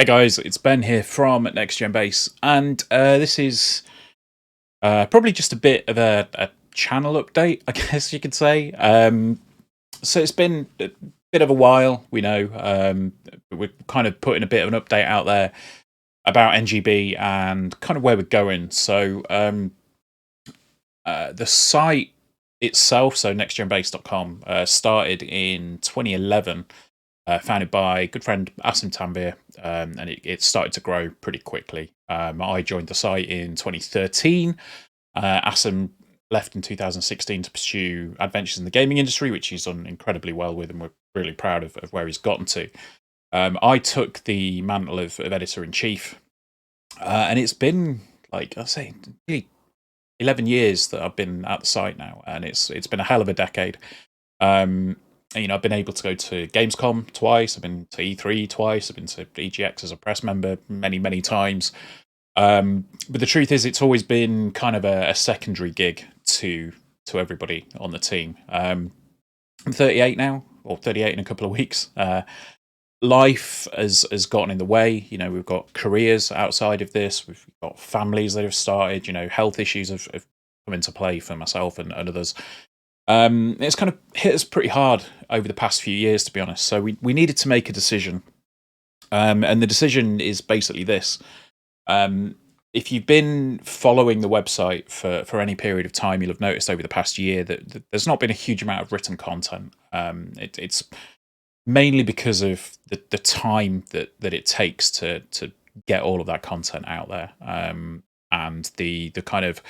Hey guys, it's Ben here from NGB, and this is probably just a bit of a channel update, I guess you could say. So it's been a bit of a while, we know. We're kind of putting a bit of an update out there about NGB and kind of where we're going. So the site itself, so nextgenbase.com, started in 2011. Founded by a good friend Asim Tanvir, and it started to grow pretty quickly. I joined the site in 2013. Asim left in 2016 to pursue adventures in the gaming industry, which he's done incredibly well with, and we're really proud of where he's gotten to. I took the mantle of editor-in-chief, and it's been, like I say, nearly 11 years that I've been at the site now, and it's been a hell of a decade. I've been able to go to Gamescom twice. I've been to E3 twice. I've been to EGX as a press member many times. But the truth is, it's always been kind of a secondary gig to everybody on the team. I'm 38 now, or 38 in a couple of weeks. Life has gotten in the way. We've got careers outside of this. We've got families that have started. Health issues have come into play for myself and others. It's kind of hit us pretty hard over the past few years, to be honest. So we needed to make a decision. And the decision is basically this. If you've been following the website for any period of time, you'll have noticed over the past year that there's not been a huge amount of written content. It's mainly because of the time that it takes to get all of that content out there, and the kind of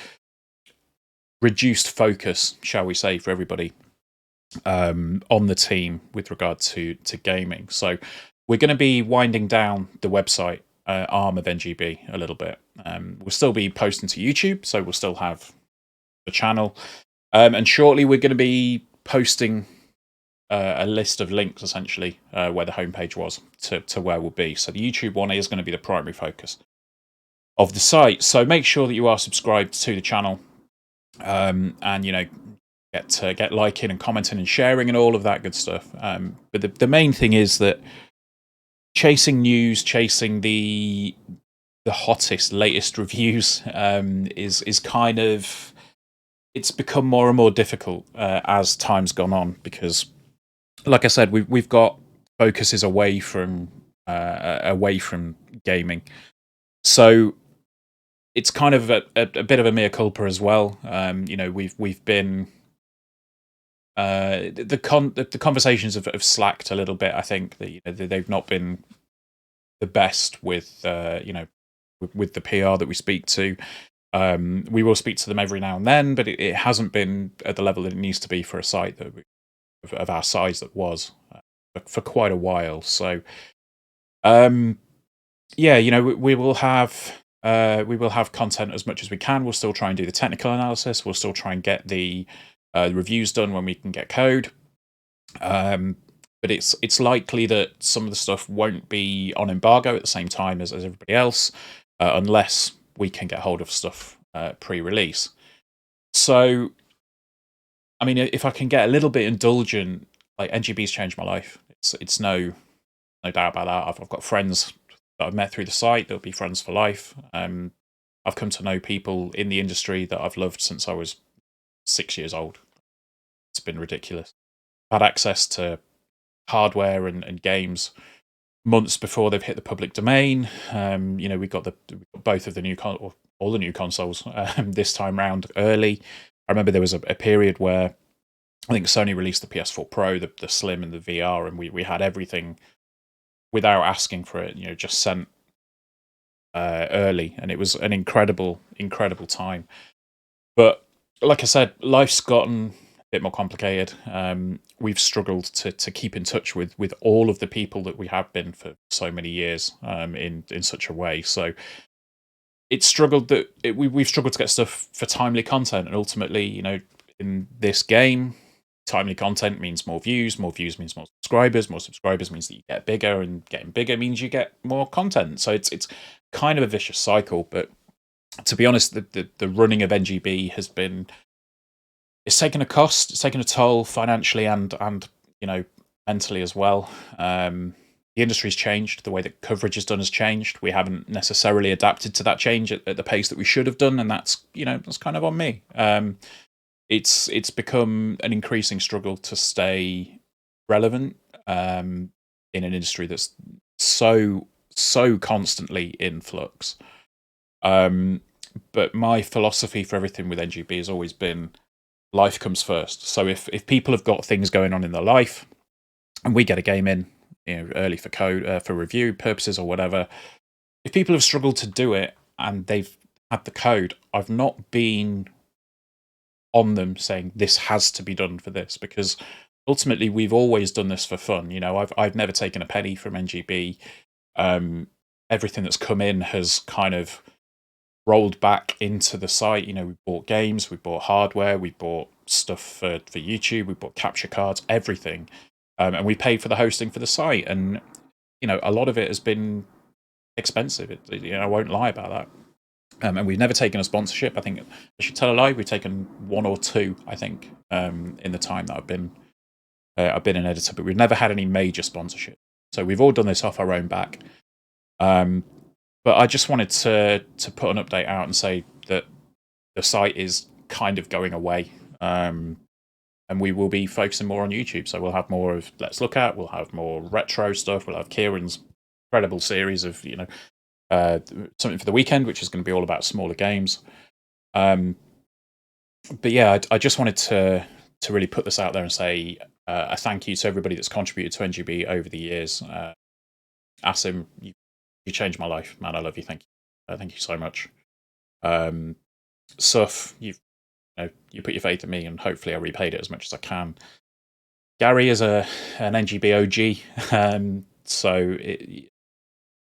reduced focus, shall we say, for everybody on the team with regard to gaming. So we're going to be winding down the website arm of NGB a little bit. We'll still be posting to YouTube, so we'll still have the channel. And shortly we're going to be posting a list of links, essentially, where the homepage was to where we'll be. So the YouTube one is going to be the primary focus of the site. So make sure that you are subscribed to the channel. And get liking and commenting and sharing and all of that good stuff. But the main thing is that chasing news, chasing the hottest, latest reviews, is kind of, it's become more and more difficult as time's gone on, because, like I said, we've got focuses away from gaming. So it's kind of a bit of a mea culpa as well. We've been the conversations have slacked a little bit. I think that they've not been the best with with the PR that we speak to. We will speak to them every now and then, but it hasn't been at the level that it needs to be for a site that of our size that was for quite a while. So, we will have. We will have content as much as we can. We'll still try and do the technical analysis. We'll still try and get the reviews done when we can get code. But it's likely that some of the stuff won't be on embargo at the same time as everybody else, unless we can get hold of stuff pre-release. So, I mean, if I can get a little bit indulgent, like, NGB's changed my life. It's no doubt about that. I've got friends that I've met through the site that'll be friends for life. I've come to know people in the industry that I've loved since I was 6 years old. It's been ridiculous. I've had access to hardware and games months before they've hit the public domain. We got both of the new all the new consoles this time round early. I remember there was a period where I think Sony released the PS4 Pro, the Slim, and the VR, and we had everything without asking for it, just sent early, and it was an incredible time. But like I said, life's gotten a bit more complicated. We've struggled to keep in touch with all of the people that we have been for so many years, in such a way. So it's struggled that we've struggled to get stuff for timely content, and ultimately, in this game, timely content means more views means more subscribers means that you get bigger, and getting bigger means you get more content. So it's kind of a vicious cycle. But to be honest, the running of NGB it's taken a cost, it's taken a toll financially and mentally as well. The the industry's changed. The way that coverage is done has changed. We haven't necessarily adapted to that change at the pace that we should have done, and that's that's kind of on me. It's become an increasing struggle to stay relevant in an industry that's so constantly in flux. But my philosophy for everything with NGB has always been life comes first. So if people have got things going on in their life, and we get a game in, early for code for review purposes or whatever, if people have struggled to do it and they've had the code, I've not been on them saying this has to be done for this, because ultimately we've always done this for fun. I've never taken a penny from NGB. Everything that's come in has kind of rolled back into the site. We bought games, we bought hardware, we bought stuff for YouTube, we bought capture cards, everything. And we paid for the hosting for the site. And, a lot of it has been expensive. I won't lie about that. And we've never taken a sponsorship. I think I should tell a lie. We've taken one or two, I think, in the time that I've been an editor, but we've never had any major sponsorship. So we've all done this off our own back. But I just wanted to put an update out and say that the site is kind of going away. And we will be focusing more on YouTube. So we'll have more of Let's Look At, we'll have more retro stuff, we'll have Kieran's incredible series of, something for the weekend, which is going to be all about smaller games. But yeah, I just wanted to really put this out there and say a thank you to everybody that's contributed to NGB over the years. Asim, you changed my life, man. I love you. Thank you. Thank you so much. Suf, you put your faith in me, and hopefully I repaid it as much as I can. Gary is an NGB OG, so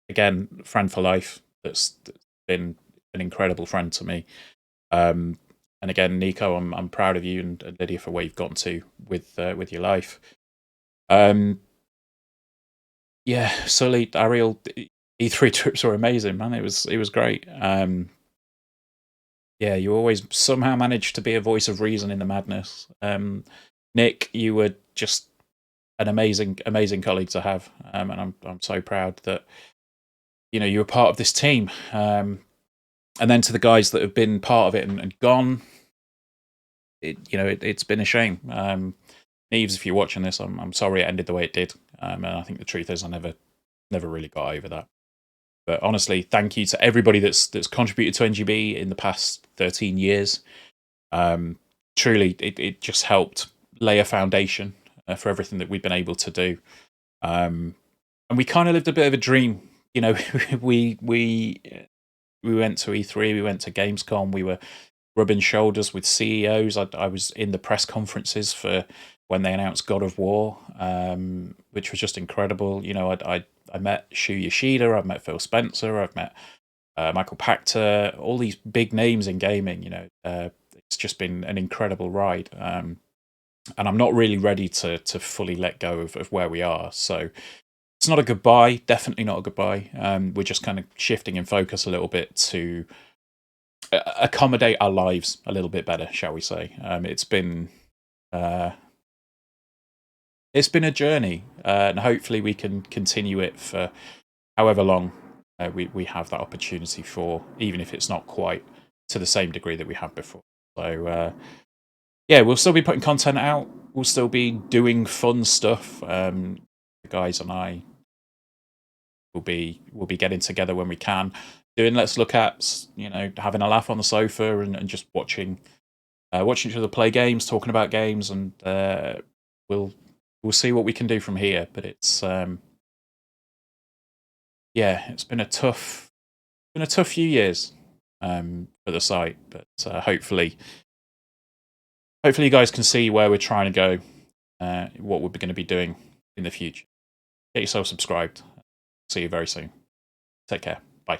again, friend for life. That's been an incredible friend to me. And again, Nico, I'm proud of you and Lydia for where you've gotten to with your life. Yeah, Sully, Ariel, E3 trips were amazing, man. It was great. Yeah, you always somehow managed to be a voice of reason in the madness. Nick, you were just an amazing colleague to have, and I'm so proud that you were part of this team. And then to the guys that have been part of it and gone, it's been a shame. Neves, if you're watching this, I'm sorry it ended the way it did. And I think the truth is I never really got over that. But honestly, thank you to everybody that's contributed to NGB in the past 13 years. Truly, it just helped lay a foundation for everything that we've been able to do. And we kind of lived a bit of a dream. We went to E3, we went to Gamescom, we were rubbing shoulders with CEOs. I was in the press conferences for when they announced God of War, which was just incredible. I met Shu Yoshida, I've met Phil Spencer, I've met Michael Pachter, all these big names in gaming. It's just been an incredible ride. And I'm not really ready to fully let go of where we are. So it's not a goodbye, definitely not a goodbye. We're just kind of shifting in focus a little bit to accommodate our lives a little bit better, shall we say. It's been a journey, and hopefully we can continue it for however long we have that opportunity for, even if it's not quite to the same degree that we have before. So yeah, we'll still be putting content out. We'll still be doing fun stuff. The guys and I will be getting together when we can, doing Let's Look At, having a laugh on the sofa and just watching each other play games, talking about games, and we'll see what we can do from here. But it's it's been a tough few years for the site, but hopefully you guys can see where we're trying to go, what we're going to be doing in the future. Get yourself subscribed. See you very soon. Take care. Bye.